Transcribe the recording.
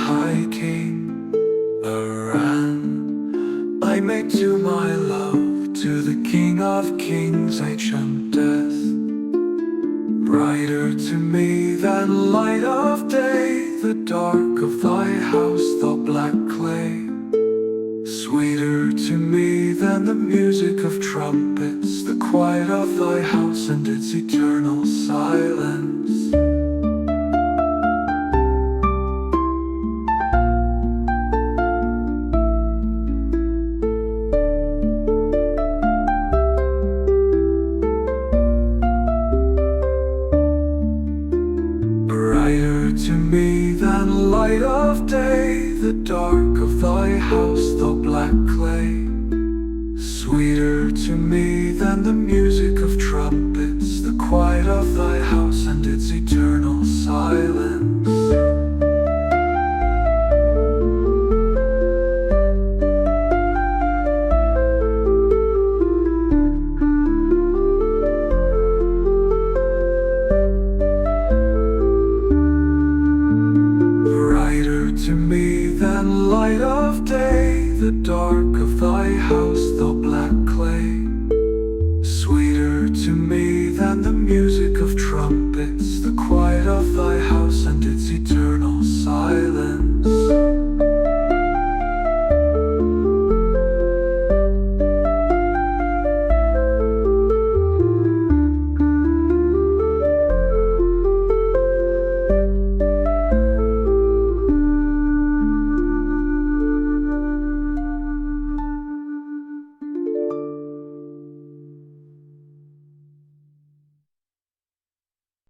high king, a Rann I made to my love, to the King of Kings, ancient death. Brighter to me than light of day, the dark of thy house, the black clay. Sweeter to me than the music of trumpets, the quiet of thy house and its eternal silence. Brighter to me than light of day, the dark of thy house, the black clay. Sweeter to me than the music of trumpets, the quiet of thy house and its eternal silence. To me than light of day, the dark of thy house, the black clay. Sweeter to me than the music